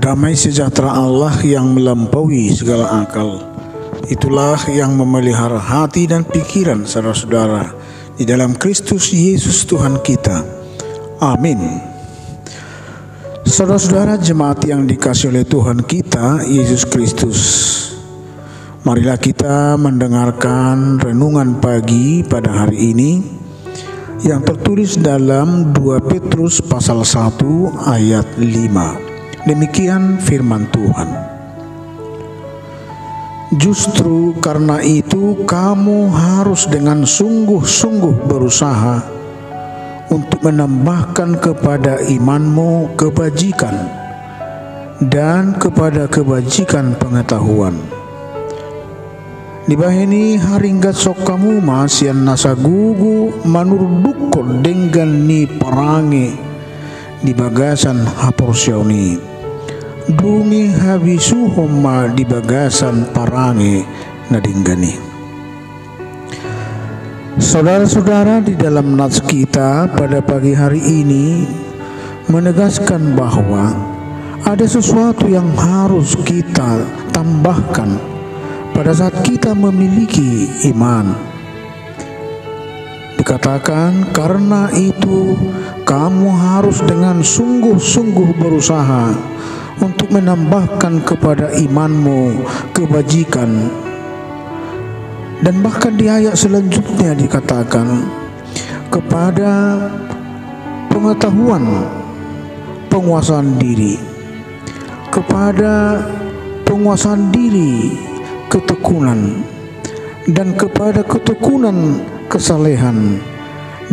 Damai sejahtera Allah yang melampaui segala akal, itulah yang memelihara hati dan pikiran saudara-saudara di dalam Kristus Yesus Tuhan kita. Amin. Saudara-saudara jemaat yang dikasihi oleh Tuhan kita Yesus Kristus, marilah kita mendengarkan renungan pagi pada hari ini yang tertulis dalam 2 Petrus pasal 1 ayat 5. Demikian firman Tuhan. Justru karena itu kamu harus dengan sungguh-sungguh berusaha untuk menambahkan kepada imanmu kebajikan dan kepada kebajikan pengetahuan. Dibahini haringgat sok kamu masian nasagugu manurdukko dengan ni parange di bagasan haporsioni dungi habisuhoma di bagasan parange nadinggani. Saudara-saudara, di dalam nats kita pada pagi hari ini menegaskan bahwa ada sesuatu yang harus kita tambahkan pada saat kita memiliki iman. Dikatakan karena itu kamu harus dengan sungguh-sungguh berusaha untuk menambahkan kepada imanmu kebajikan. Dan bahkan di ayat selanjutnya dikatakan kepada pengetahuan, penguasaan diri, kepada penguasaan diri ketekunan, dan kepada ketekunan kesalehan,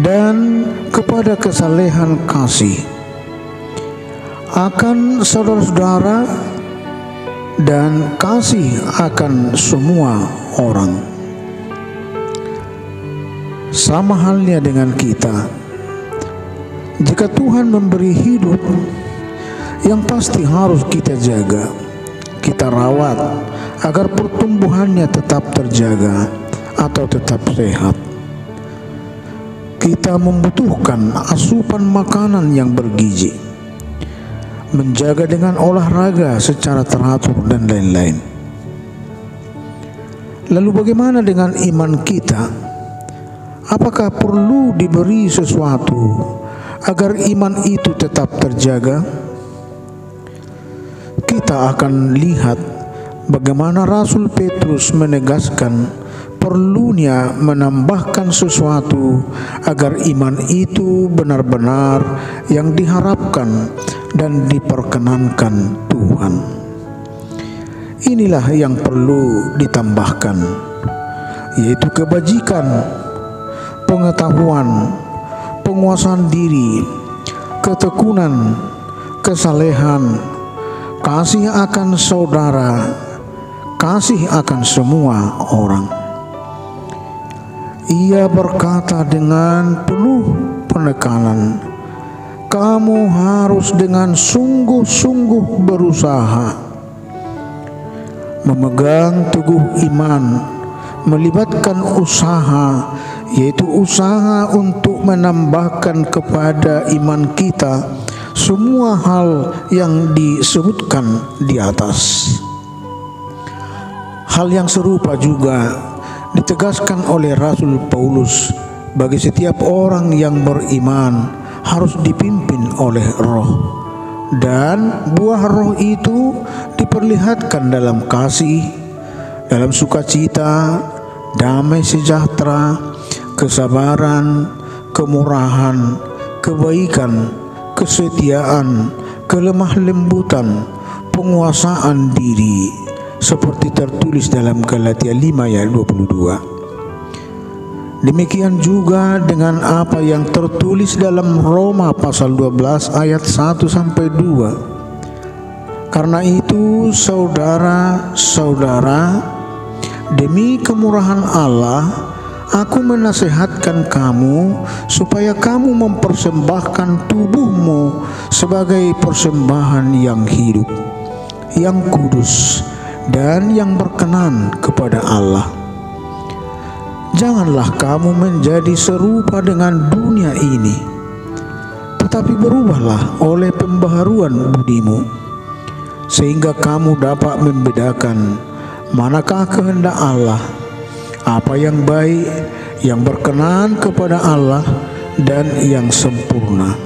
dan kepada kesalehan kasih akan saudara-saudara dan kasih akan semua orang. Sama halnya dengan kita, jika Tuhan memberi hidup, yang pasti harus kita jaga, kita rawat agar pertumbuhannya tetap terjaga atau tetap sehat. Kita membutuhkan asupan makanan yang bergizi, menjaga dengan olahraga secara teratur dan lain-lain. Lalu bagaimana dengan iman kita? Apakah perlu diberi sesuatu agar iman itu tetap terjaga? Kita akan lihat bagaimana Rasul Petrus menegaskan perlunya menambahkan sesuatu agar iman itu benar-benar yang diharapkan dan diperkenankan Tuhan. Inilah yang perlu ditambahkan, yaitu kebajikan, pengetahuan, penguasaan diri, ketekunan, kesalehan, kasih akan saudara, kasih akan semua orang. Ia berkata dengan penuh penekanan, kamu harus dengan sungguh-sungguh berusaha. Memegang teguh iman melibatkan usaha yaitu usaha untuk menambahkan kepada iman kita semua hal yang disebutkan di atas. Hal yang serupa juga ditegaskan oleh Rasul Paulus, bagi setiap orang yang beriman harus dipimpin oleh Roh, dan buah Roh itu diperlihatkan dalam kasih, dalam sukacita, damai sejahtera, kesabaran, kemurahan, kebaikan, kesetiaan, kelemah lembutan, penguasaan diri, seperti tertulis dalam Galatia 5 ayat 22. Demikian juga dengan apa yang tertulis dalam Roma pasal 12 ayat 1 sampai 2. Karena itu saudara-saudara, demi kemurahan Allah, aku menasihatkan kamu supaya kamu mempersembahkan tubuhmu sebagai persembahan yang hidup, yang kudus, dan yang berkenan kepada Allah. Janganlah kamu menjadi serupa dengan dunia ini, tetapi berubahlah oleh pembaharuan budimu, sehingga kamu dapat membedakan manakah kehendak Allah, apa yang baik, yang berkenan kepada Allah, dan yang sempurna.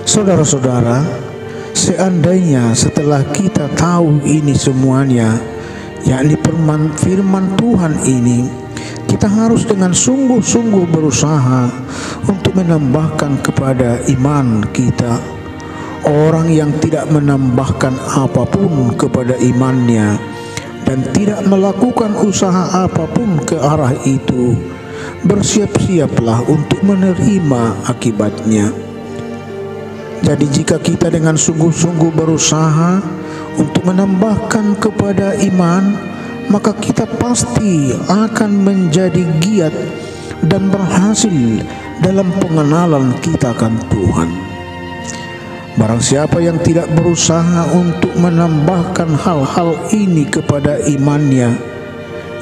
Saudara-saudara, seandainya setelah kita tahu ini semuanya, yakni firman Tuhan ini, kita harus dengan sungguh-sungguh berusaha untuk menambahkan kepada iman kita. Orang yang tidak menambahkan apapun kepada imannya dan tidak melakukan usaha apapun ke arah itu, bersiap-siaplah untuk menerima akibatnya. Jadi jika kita dengan sungguh-sungguh berusaha untuk menambahkan kepada iman, maka kita pasti akan menjadi giat dan berhasil dalam pengenalan kita akan Tuhan. Barang siapa yang tidak berusaha untuk menambahkan hal-hal ini kepada imannya,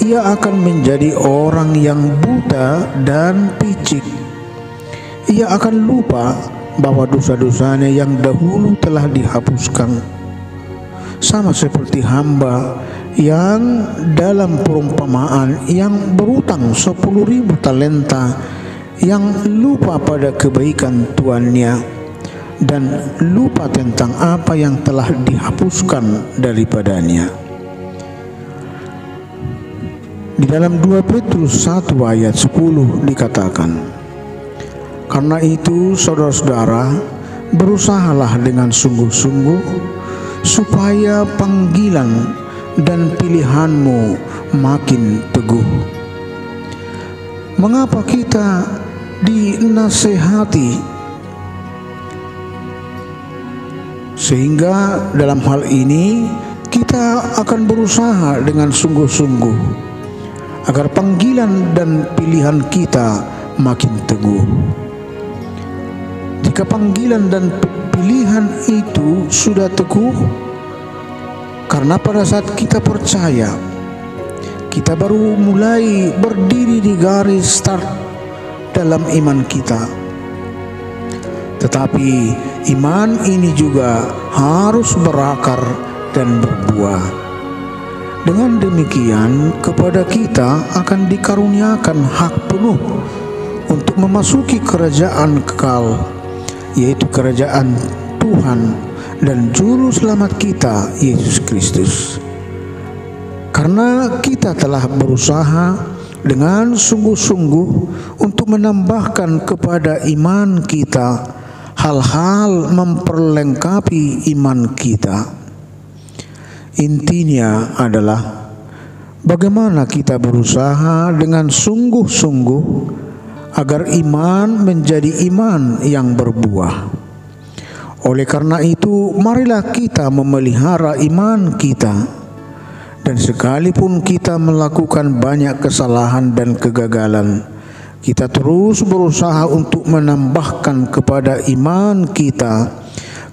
ia akan menjadi orang yang buta dan picik. Ia akan lupa bahwa dosa-dosanya yang dahulu telah dihapuskan. Sama seperti hamba yang dalam perumpamaan yang berutang 10.000 talenta, yang lupa pada kebaikan tuannya dan lupa tentang apa yang telah dihapuskan daripadanya. Di dalam 2 Petrus 1 ayat 10 dikatakan, karena itu saudara-saudara, berusahalah dengan sungguh-sungguh supaya panggilan dan pilihanmu makin teguh. Mengapa kita dinasehati? Sehingga dalam hal ini kita akan berusaha dengan sungguh-sungguh agar panggilan dan pilihan kita makin teguh. Jika panggilan dan pilihan itu sudah teguh, karena pada saat kita percaya, kita baru mulai berdiri di garis start dalam iman kita. Tetapi iman ini juga harus berakar dan berbuah. Dengan demikian, kepada kita akan dikaruniakan hak penuh untuk memasuki kerajaan kekal, yaitu kerajaan Tuhan dan Juru Selamat kita, Yesus Kristus. Karena kita telah berusaha dengan sungguh-sungguh untuk menambahkan kepada iman kita hal-hal memperlengkapi iman kita. Intinya adalah bagaimana kita berusaha dengan sungguh-sungguh agar iman menjadi iman yang berbuah. Oleh karena itu, marilah kita memelihara iman kita, dan sekalipun kita melakukan banyak kesalahan dan kegagalan, kita terus berusaha untuk menambahkan kepada iman kita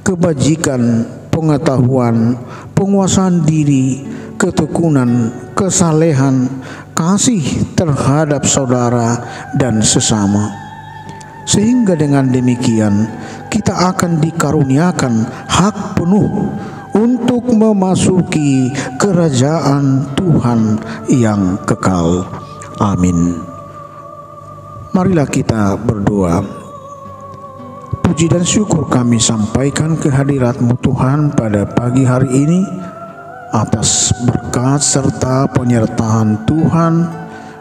kebajikan, pengetahuan, penguasaan diri, ketekunan, kesalehan, kasih terhadap saudara dan sesama. Sehingga dengan demikian kita akan dikaruniakan hak penuh untuk memasuki kerajaan Tuhan yang kekal. Amin. Marilah kita berdoa. Puji dan syukur kami sampaikan ke hadirat-Mu Tuhan pada pagi hari ini atas berkat serta penyertaan Tuhan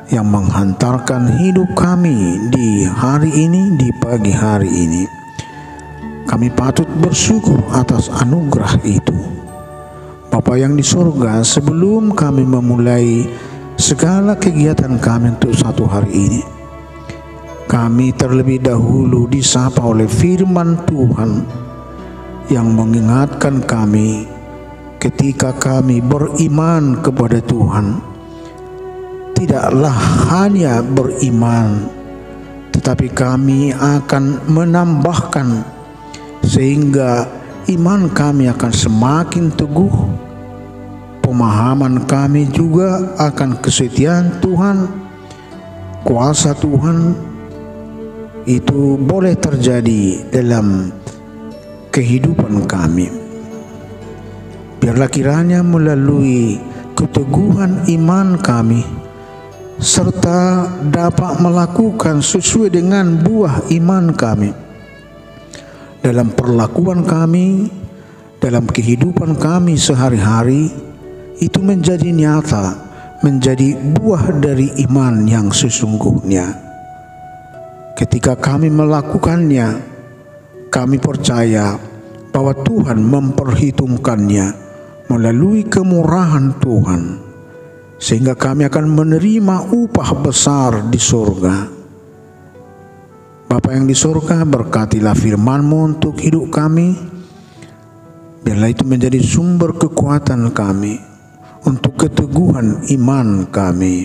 yang menghantarkan hidup kami di hari ini, di pagi hari ini. Kami patut bersyukur atas anugerah itu. Bapa yang di surga, sebelum kami memulai segala kegiatan kami untuk satu hari ini, kami terlebih dahulu disapa oleh firman Tuhan yang mengingatkan kami ketika kami beriman kepada Tuhan. Tidaklah hanya beriman, tetapi kami akan menambahkan sehingga iman kami akan semakin teguh. Pemahaman kami juga akan kesetiaan Tuhan, kuasa Tuhan itu boleh terjadi dalam kehidupan kami. Biarlah kiranya melalui keteguhan iman kami, serta dapat melakukan sesuai dengan buah iman kami dalam perlakuan kami, dalam kehidupan kami sehari-hari, itu menjadi nyata, menjadi buah dari iman yang sesungguhnya. Ketika kami melakukannya, kami percaya bahwa Tuhan memperhitungkannya melalui kemurahan Tuhan, sehingga kami akan menerima upah besar di surga. Bapa yang di surga, berkatilah firman-Mu untuk hidup kami. Biarlah itu menjadi sumber kekuatan kami untuk keteguhan iman kami.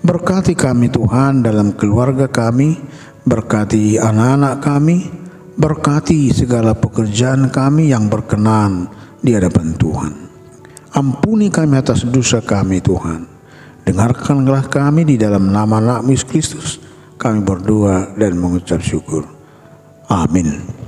Berkati kami Tuhan dalam keluarga kami, berkati anak-anak kami, berkati segala pekerjaan kami yang berkenan di hadapan Tuhan. Ampuni kami atas dosa kami Tuhan. Dengarkanlah kami di dalam nama Anak-Mu Yesus Kristus. Kami berdoa dan mengucap syukur. Amin.